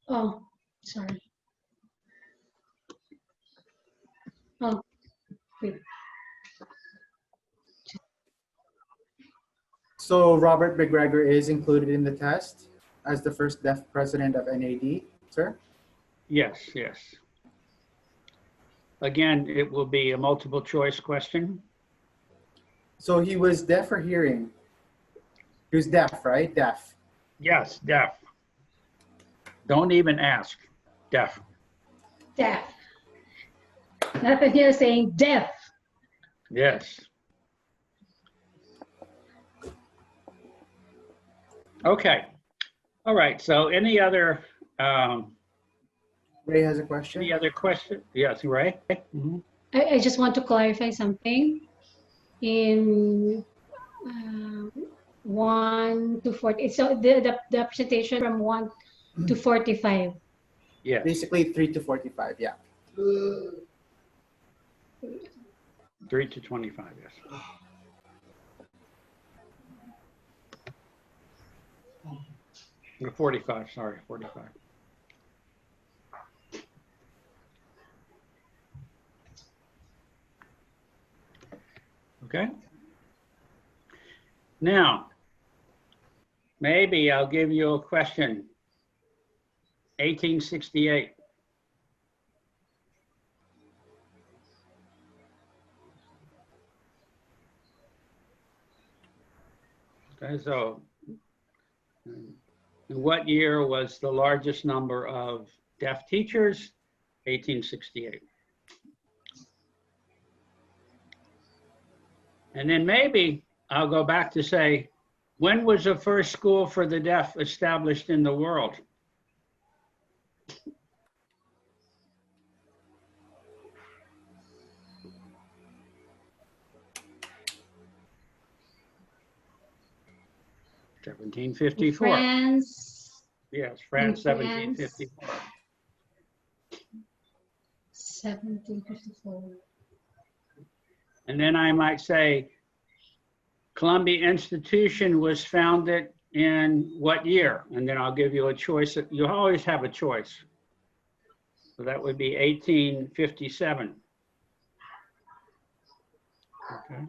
Oh, sorry. Oh, wait. So Robert McGregor is included in the test as the first deaf president of NAD, sir? Yes, yes. Again, it will be a multiple choice question. So he was deaf or hearing? He was deaf, right? Deaf. Yes, deaf. Don't even ask. Deaf. Deaf. Nathaniel saying deaf. Yes. Okay. All right. So any other Ray has a question. any other question? Yes, Ray. Mhm. I just want to clarify something. In 1 to 40, so the presentation from 1 to 45. Yes. Basically 3 to 45, yeah. 3 to 25, yes. Or 45, sorry, 45. Okay. Now, maybe I'll give you a question. 1868. Okay, so in what year was the largest number of deaf teachers? 1868. And then maybe I'll go back to say, when was the first school for the deaf established in the world? In 1754. France. Yes, France, In France. 1754. 1754. And then I might say, Columbia Institution was founded in what year? And then I'll give you a choice. You always have a choice. So that would be 1857. Okay.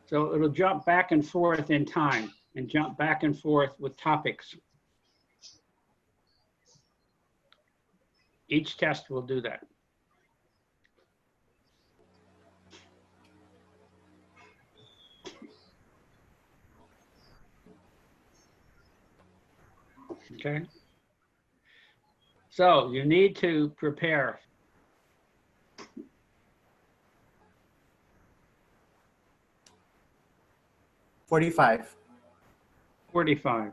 So it'll jump back and forth in time and jump back and forth with topics. Each test will do that. Okay. So you need to prepare. 45. 45.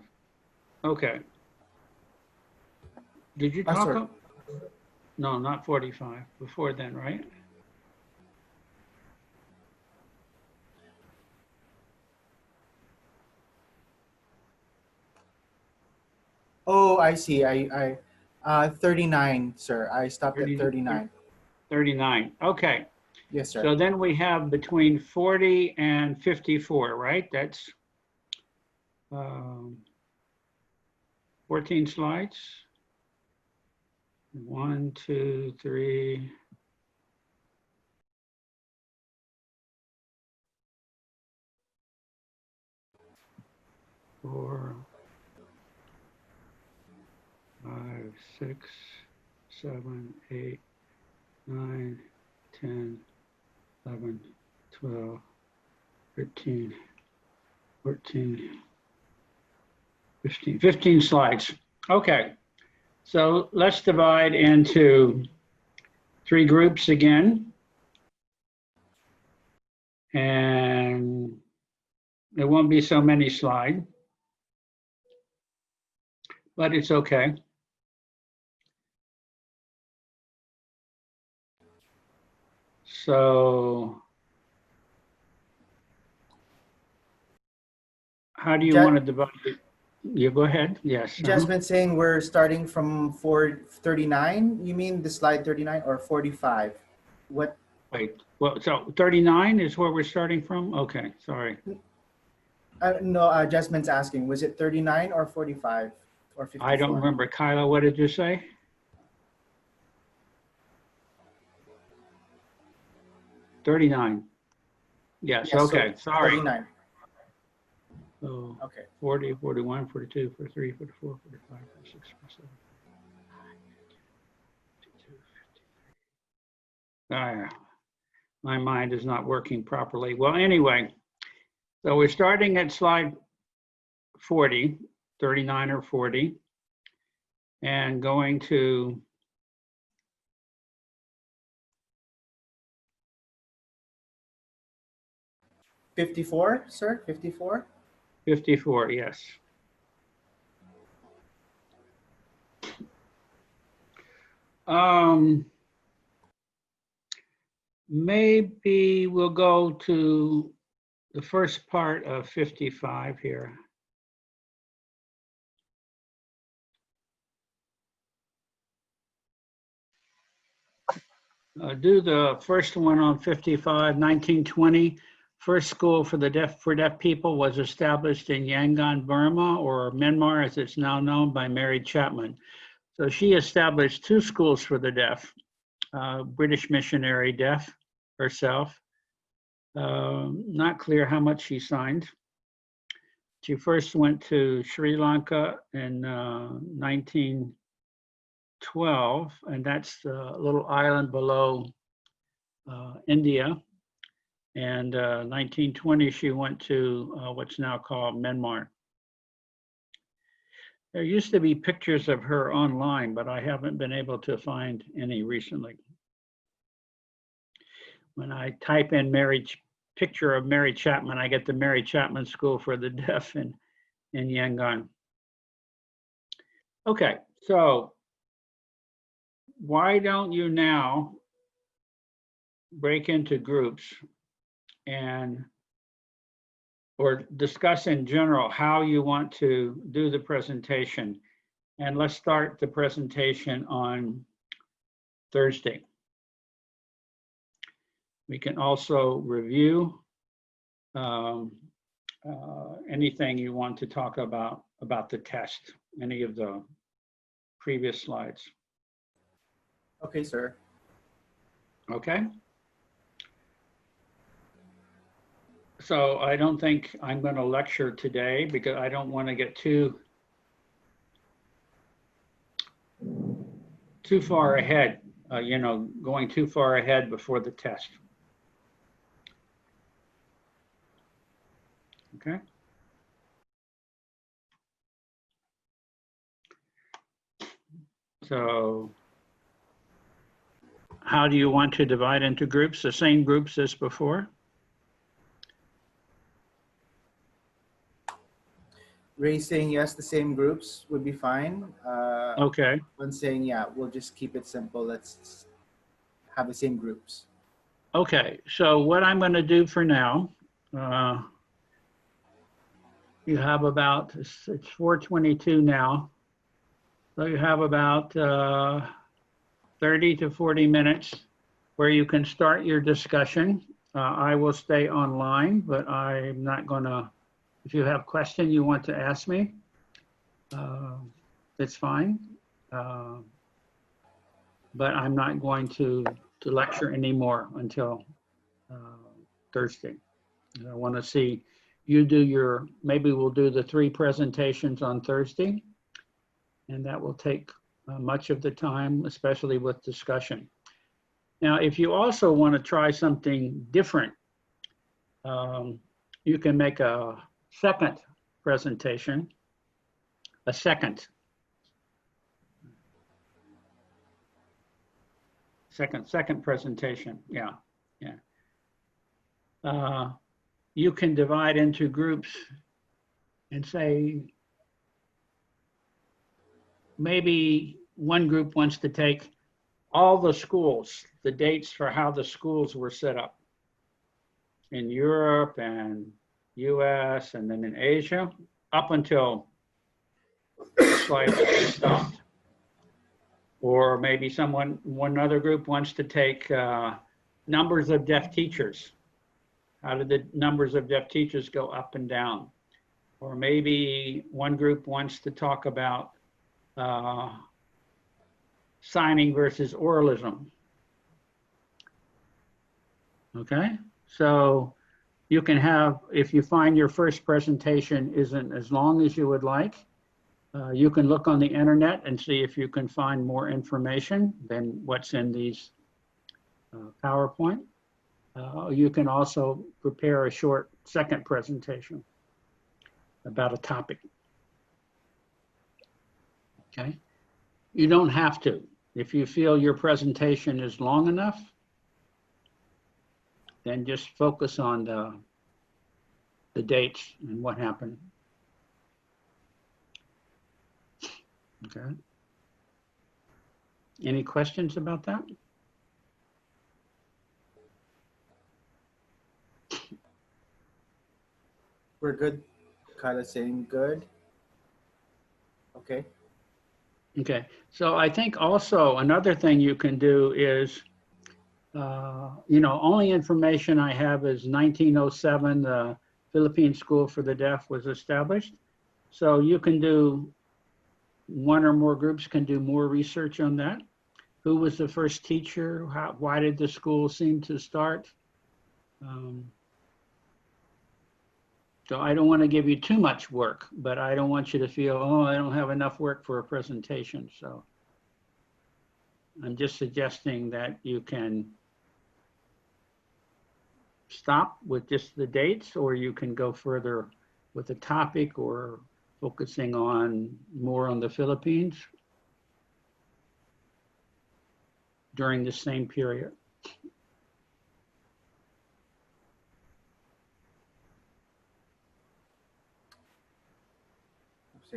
Okay. Did you talk? Sir. No, not 45. Before then, right? Oh, I see. 39, sir. I stopped at 39. 39. Okay. Yes, sir. So then we have between 40 and 54, right? That's 14 slides. 1, 2, 3. 4, 5, 6, 7, 8, 9, 10, 11, 12, 13, 14, 15. 15 slides. Okay. So let's divide into 3 groups again. And there won't be so many slides, but it's okay. So how do you want to divide it? You go ahead. Yes. Jasmine saying we're starting from 39. You mean the slide 39 or 45? What? Wait. Well, so 39 is where we're starting from? Okay. Sorry. No, Jasmine's asking, was it 39 or 45 or 54? I don't remember. Kyla, what did you say? 39. Yes. Yes, Okay. so Sorry. 39. So Okay. 40, 41, 42, 43, 44, 45, 46, 47. 52, 53. My mind is not working properly. Well, anyway, so we're starting at slide 40, 39 or 40, and going to 54, sir? 54? 54, yes. Maybe we'll go to the first part of 55 here. Do the first one on 55, 1920. First school for deaf people was established in Yangon, Burma, or Myanmar as it's now known, by Mary Chapman. So she established 2 schools for the deaf, British missionary deaf herself. Not clear how much she signed. She first went to Sri Lanka in 1912, and that's a little island below India. And 1920, she went to what's now called Myanmar. There used to be pictures of her online, but I haven't been able to find any recently. When I type in picture of Mary Chapman, I get the Mary Chapman School for the Deaf in Yangon. Okay, so why don't you now break into groups or discuss in general how you want to do the presentation. And let's start the presentation on Thursday. We can also review anything you want to talk about the test, any of the previous slides. Okay, sir. Okay. So I don't think I'm going to lecture today because I don't want to get too far ahead, going too far ahead before the test. Okay. So how do you want to divide into groups? The same groups as before? Ray saying yes, the same groups would be fine. Okay. One saying, yeah, we'll just keep it simple. Let's have the same groups. Okay, so what I'm going to do for now, you have about, it's 4:22 now. So you have about 30 to 40 minutes where you can start your discussion. I will stay online, but I'm not going to, if you have question you want to ask me, that's fine. But I'm not going to lecture anymore until Thursday. I want to see you do your, maybe we'll do the 3 presentations on Thursday, and that will take much of the time, especially with discussion. Now, if you also want to try something different, you can make a second presentation, a second presentation, yeah. You can divide into groups and say, maybe one group wants to take all the schools, the dates for how the schools were set up in Europe and US and then in Asia, up until the slavery stopped. Or maybe one other group wants to take numbers of deaf teachers. How did the numbers of deaf teachers go up and down? Or maybe one group wants to talk about signing versus oralism. Okay, so you can have, if you find your first presentation isn't as long as you would like, you can look on the internet and see if you can find more information than what's in these PowerPoint. You can also prepare a short second presentation about a topic. Okay, you don't have to. If you feel your presentation is long enough, then just focus on the dates and what happened. Okay. Any questions about that? We're good. Kyla saying good. Okay. Okay. So I think also another thing you can do is, only information I have is 1907, the Philippine School for the Deaf was established. So you can do, one or more groups can do more research on that. Who was the first teacher? Why did the school seem to start? So I don't want to give you too much work, but I don't want you to feel, oh, I don't have enough work for a presentation. So I'm just suggesting that you can stop with just the dates, or you can go further with the topic or focusing on more on the Philippines during the same period.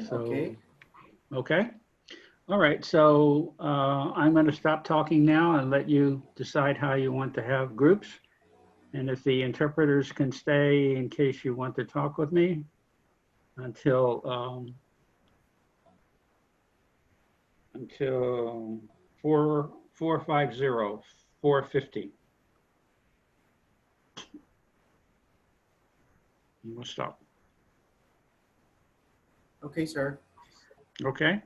So, okay. Okay. All right. So I'm going to stop talking now and let you decide how you want to have groups. And if the interpreters can stay in case you want to talk with me until 4:50. We'll stop. Okay, sir. Okay.